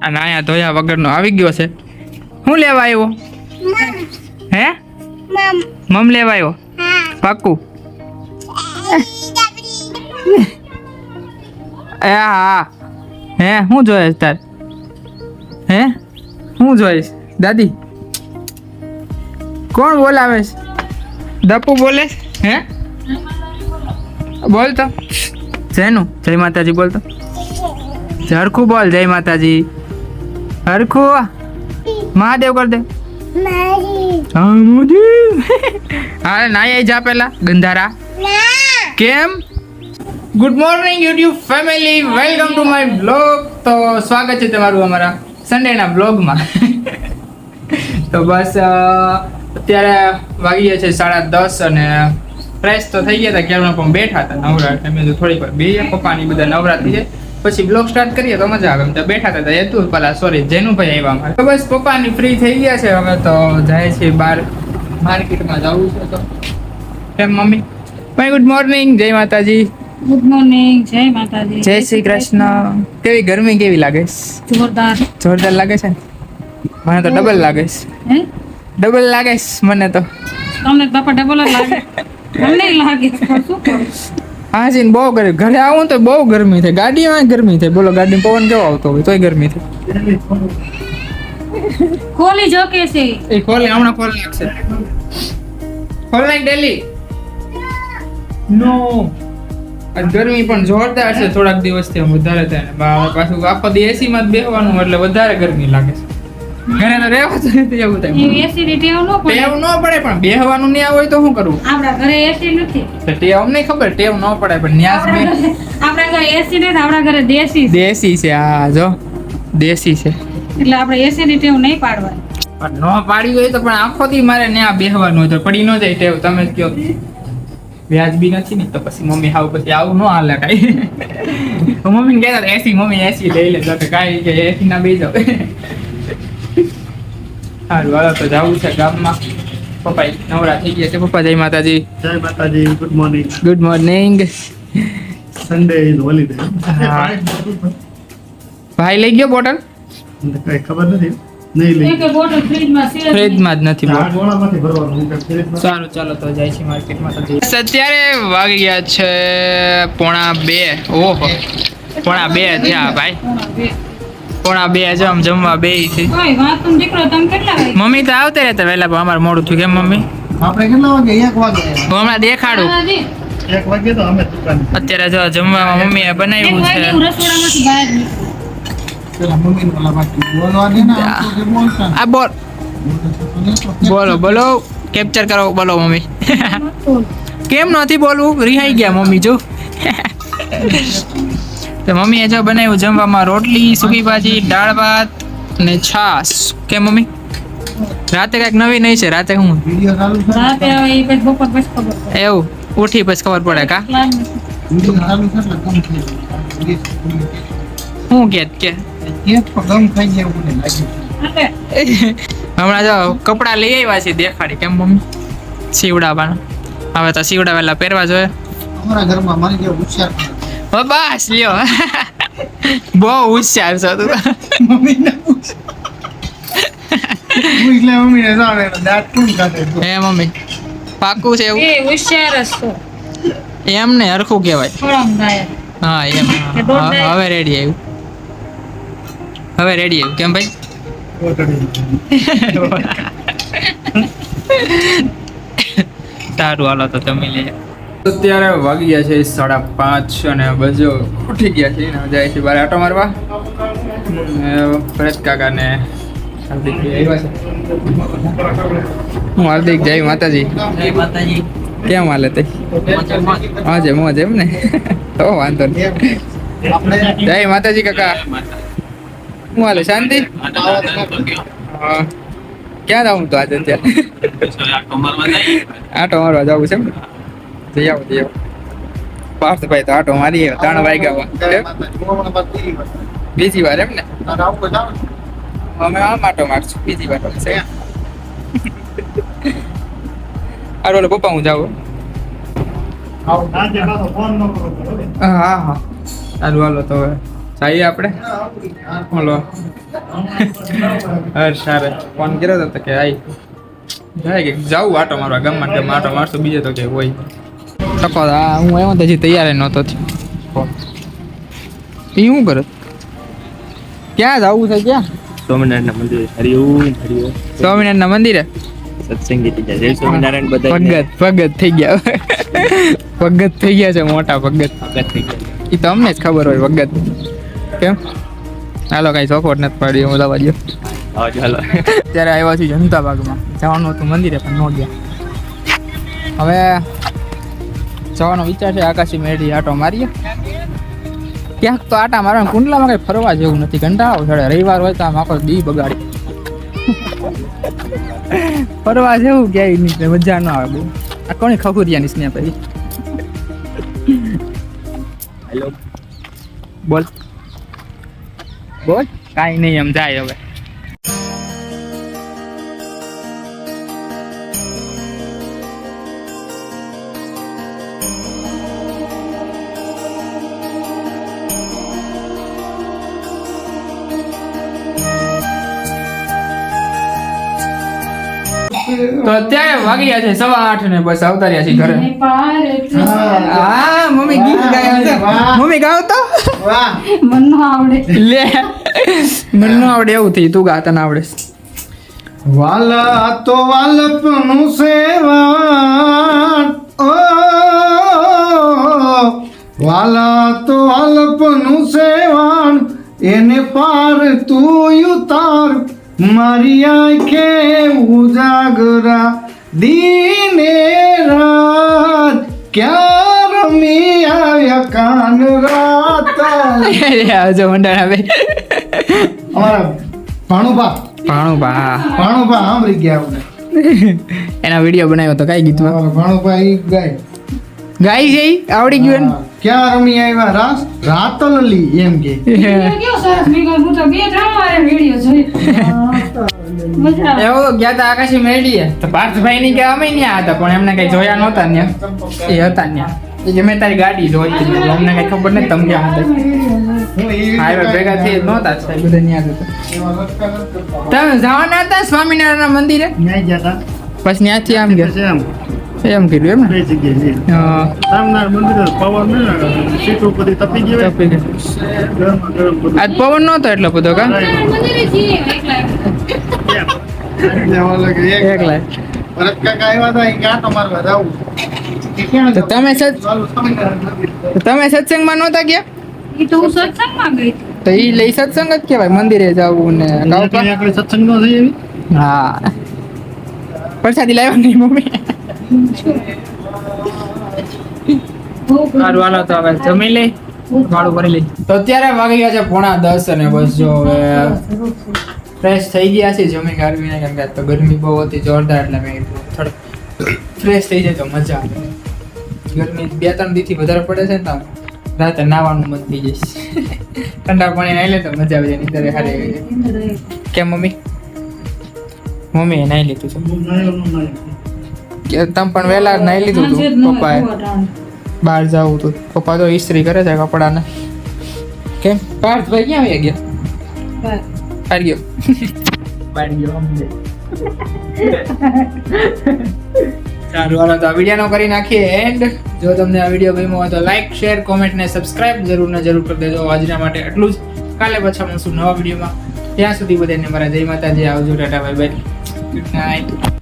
અને અહીંયા ધોયા વગરનો આવી ગયો છે. શું લેવા આવ્યો? હે મમ લેવા આવ્યો? પાક્કું? હા. હે શું જોઈશ તાર? હે શું જોઈશ? દાદી કોણ બોલાવે છે? દપુ બોલે? હે બોલ તો. જેનું જય માતાજી બોલ તો. હરખું બોલ જય માતાજી. હરખું મહાદેવ કર દે. હા નાઈ જા પેલા ગંધારા. કેમ? Good morning YouTube family, welcome to my blog. તો સ્વાગત છે તમારું અમારા સન્ડેના બ્લોગમાં. તો બસ અત્યારે વાગી ગયા છે 10:30 અને ફ્રેશ તો થઈ ગયા હતા ક્યારના, પણ બેઠા હતા નવરા. અમે તો થોડીક વાર બે પપ્પાની બધા નવરા થઈ જાય પછી બ્લોગ સ્ટાર્ટ કરીએ તો મજા આવે. એમ તો બેઠા હતા હેતુ પેલા જેનુભાઈ આવ્યા અમારે. તો બસ પપ્પાની ફ્રી થઈ ગયા છે હવે, તો જાય છે બહાર માર્કેટમાં જવું છે. તો કેમ મમ્મી? ભાઈ ગુડ મોર્નિંગ, જય માતાજી. ગુડ મોર્નિંગ, જય માતાજી, જય શ્રી કૃષ્ણ. કેવી ગરમી કેવી લાગે છે? જોરદાર લાગે છે. મને તો ડબલ લાગે છે. હે ડબલ લાગે છે મને તો. તમને બાપા ડબલ જ લાગે? મને લાગે છે પણ શું કરું? હા જી બહુ ગરમી. ઘરે આવું તો બહુ ગરમી થાય, ગાડીમાં ગરમી થાય. બોલો ગાડી પવન કેવો આવતો હોય તોય ગરમી થાય. ખોલી જો કે છે એ ખોલે હમણાં ખોલ નાખશે. ખોલ નાખ ડેલી. નો ગરમી પણ જોરદાર છે થોડાક દિવસથી વધારે થાય. પાછું આખો દી એસી માં જ બેસવાનું એટલે વધારે ગરમી લાગે છે. ઘરે તો રહેવાતું નથી એવું થાય. એસિડિટી ટેવ ન પડે. ટેવ ન પડે પણ બેહવાનું નહીં હોય તો શું કરવું? આપણા ઘરે એસી નથી. ટેવ અમને ખબર, ટેવ ન પડે પણ ન્યાસ બે. આપણા ઘરે એસી નથી, આપણા ઘરે દેશી છે. દેશી છે. હા જો દેશી છે એટલે આપણે એસિડિટી ટેવ નહીં પાડવાની. પણ ન પાડી હોય તો પણ આખો દી મારે ત્યાં બેહવાનું હોય તો પડી ન જાય ટેવ. તમે જ કહો વ્યાજબી નથી ને તો પછી મમ્મી હાવ પછી આવું ન હાલે કાંઈ. મમ્મીને કહેતા એસી મમ્મી એસી લઈ લે તો કાંઈ કે એસી ના બે જાવ. સારું હાલો તો જવું છે ગામમાં. પપ્પા નવરા થઈ ગયા છે. પપ્પા જય માતાજી. જય માતાજી. Good morning. Good morning. Sunday is holiday. ભાઈ લઈ ગયો બોટલ? કઈ ખબર નથી. નહીં લઈ. એક બોટલ ફ્રીજમાં છે. ફ્રીજમાં જ નથી બોટલ. ગોળામાંથી ભરવાનું. સારું ચાલો તો જાય છે માર્કેટમાં. તો અત્યારે વાગી ગયા છે 1:30. ઓહો 1:30 થયા ભાઈ. 1:30 જો આમ જમવા બેહી છે. ઓય વાતું દીકરો તમે કેટલા વાગે? મમ્મી તો આવતા રહેતા વહેલા પણ અમારે મોડું થયું. કેમ મમ્મી? આપણે કેટલા વાગે? 1 વાગે. હું હમણાં દેખાડું. દાદાજી, 1 વાગે તો અમે દુકાન. અત્યારે જો જમવામાં મમ્મીએ એક બનાવ્યું વાગે છે. હું રસોડામાંથી બહાર નીકળું. પેલા મમ્મીને ઓલા બાકી બોલવા દે ને. આ તો જે બોલતા ને. આ બોલો બોલો કેપ્ચર કરો. બોલો મમ્મી. કેમ નથી બોલવું? રિહાઈ ગયા મમ્મી જો. તો મમ્મીએ જો બનાવ્યું જમવામાં રોટલી, સૂકી ભાજી, દાળ ભાત ને છાશ. કે મમ્મી રાતે કઈક નવી નહીં છે? રાતે હું વિડિયો ચાલુ છે. રાતે હવે એ પછી બપોર પછી ખબર પડે. એવું ઉઠી પછી ખબર પડે કા વિડિયો ચાલુ છે એટલે કમ થઈ જાય. હું કે એક પણ ગમ ખાઈ જાય એવું મને લાગે છે. એટલે હમણાં જો કપડા લઈ આવ્યા છે દેખાડી. કેમ મમ્મી? સીવડાવવાના. હવે તો સીવડાવેલા પહેરવા જોઈએ. અમારા ઘરમાં મારી જેવો હોશિયાર છે. હવે બસ લ્યો. બહુ હોશિયાર છો તું. મમ્મીને પૂછ. પૂછ લે મમ્મીને. જાણે દાંત કેમ કાઢે છે. હે મમ્મી પાકું છે એવું? એ હોશિયાર જ છો. એમ ને હરખું કહેવાય. થોડોક ગાયબ. હા એમ. હવે રેડી આવ્યું. હવે રેડી આવ્યું. કેમ ભાઈ? સારું હાલો તો તમે લઈ જાઓ. અત્યારે વાગી ગયા છે 5:30 અને બજો ઉઠી ગયા છે ને જાય છે બહાર આટો મારવા. પરેશ કાકા ને હાર્દિક આવ્યા છે. હું હાર્દિક જય માતાજી. જય માતાજી. કેમ હાલે તે? હા મોજ એમ ને. તો વાંધો નહીં. જય માતાજી કાકા. હું હાલે શાંતિ? હા ક્યાં જાઉં તો આજે? અત્યારે આટો મારવા જવું છે એમ? જઈ આવો. પાર્થભાઈ તો આટો મારી 3 વાગ્યામાં. બીજી વાર એમ ને? અમે આમ આટો મારશું બીજી વાર. અરે ઓલો પપ્પા હું જાઉં. હા સારું હાલો તો હવે જઈએ આપણે. બોલો સારે ફોન કર્યો હતો તો કે આઈ જાય કે જાઉં આટો મારવા ગામમાં કે આટો મારશું બીજે તો કે હોય તકો હું આવ્યો તો હજી તૈયાર નહોતો થયો એ શું કરે ક્યાં જવું છે ક્યાં સ્વામિનારાયણ મંદિર હરિઓમ હરિઓમ સ્વામિનારાયણ મંદિરે સત્સંગી થઈ જાય જય સ્વામિનારાયણ બધા ભગત થઈ ગયા ભગત થઈ ગયા છે મોટા ભગત ભગત થઈ ગયા એ તો અમને જ ખબર હોય ભગત કેમ હાલો કઈ ચોખવટ નથી પડી હું દવા દો હા ચાલો ત્યારે આવ્યા છું જનતા બાગમાં જવાનું હતું મંદિરે પણ ન ગયા હવે જવાનો વિચાર છે આકાશી મેળી આટો મારીએ ક્યાંક તો આટા મારવા કુંડલામાં કઈ ફરવા જેવું નથી કંટાળો ચડે રવિવાર હોય તો આમ આખો દી બગાડી ફરવા જેવું ક્યાંય નહીં મજા ન આવે બહુ આ કોની ખખુરિયાની સ્નેહ પછી હેલો બોલ બોલ કાંઈ નહીં એમ જાય હવે તો અત્યારે વાગી ગયા છે 8:15 ને બસ આવતા રહ્યા છીએ ઘરે હા મમ્મી ગીત ગાય છે મમ્મી ગાવ તો વાહ મનનો આવડે લે મને ન આવડે એવું થઈ તું ગા તને આવડે વાલા તો વાલપનું સેવાન ઓ વાલા તો વાલપનું સેવાન એને પાર તું ઉતાર મારી આંખે ઉજાગરા દીને રાત ક્યાં રમી આવ્યા કાન રાત આવજો મંડાણા ભાઈ અમારા ભાણુભા ભાણુભા સાંભળી ગયા આપણે એના વિડીયો બનાવ્યો તો કઈ ગીતમાં ભાણુભા ઈ ગાય ગાઈ જઈ આવડી ગયું હા. ક્યાં રમી આવ્યા રાસ રાતલલી એમ કે કેવો સરસ નીકળ્યો હું તો 2-3 વાર વિડિયો જોઈ મજા આવે. એવો ગયા તા આકાશી મેળીએ તો પાર્થભાઈ ની કે અમે ન્યા હતા પણ એમને કઈ જોયા નહોતા ન્યા એ હતા ન્યા એ કે મેં તારી ગાડી જોઈ હતી અમને કઈ ખબર નથી તમે ક્યાં હતા હાઈવે ભેગા થઈ નહોતા સાહેબ બધા ન્યા હતા તમે જવાના હતા સ્વામિનારાયણ મંદિરે ન્યાય ગયા હતા પછી ત્યાંથી આમ ગયા એમ એમ કીધું એમ ને બે જગ્યાએ છે. હા, રામનાથ મંદિર પવન ને સીટ ઉપર તપી ગયો તપી ગયું. ગરમ ગરમ બધું આજ પવન નહોતો એટલો બધો કા મંદિરે છીએ એકલા જવા લાગે એકલા ભરત કાકા આવ્યા હતા અહીં ગાંઠો મારવા જાવું એ ક્યાં તો જાવું? તમે ચાલો, સ્વામિનારાયણ મંદિર. તો તમે સત્સંગમાં નહોતા ગયા એ તો હું સત્સંગમાં ગઈ હતી. તો ઈ લઈ સત્સંગ જ કહેવાય મંદિરે જવું ને ગાવપા અહીંયા આગળ સત્સંગ નો થઈ એવી હા પ્રસાદી લાવ્યા નહીં મમ્મી સારું હાલો તો હવે જમી લઈ ભાડું ભરી લઈ તો અત્યારે વાગી ગયા છે 9:30 અને બસ જો હવે ફ્રેશ થઈ ગયા છે જમી કાઢવીને કેમ કે આજ તો ગરમી બહુ હતી જોરદાર એટલે મેં થોડું ફ્રેશ થઈ જાય તો મજા આવે ગરમી 2-3 દીથી વધારે પડે છે ને તો રાતે નાવાનું મન થઈ જશે ઠંડા પાણી નાઈ લે તો મજા આવે જાય નીંદર હારી આવી જાય કેમ મમ્મી મમ્મીએ નાઈ લીધું છે કે તમે પણ વહેલા નાઈ લીધું સાંજે જ હતું ન પપ્પાએ હોય બહાર જવું હતું પપ્પા તો ઇસ્ત્રી કરે છે કપડાને કેમ પાર્થભાઈ ક્યાં આવી ગયા બહાર ગયો બહાર ગયો સારું હાલો તો આ વિડીયોનો કરી નાખીએ એન્ડ જો તમને આ વિડીયો ગમ્યો હોય તો લાઈક શેર કોમેન્ટ ને સબસ્ક્રાઇબ જરૂર ને જરૂર કરી દેજો આજના માટે એટલું જ કાલે પાછા મળશું નવા વિડીયોમાં ત્યાં સુધી બધાને મારા જય માતાજી આવજો Tata bye bye good night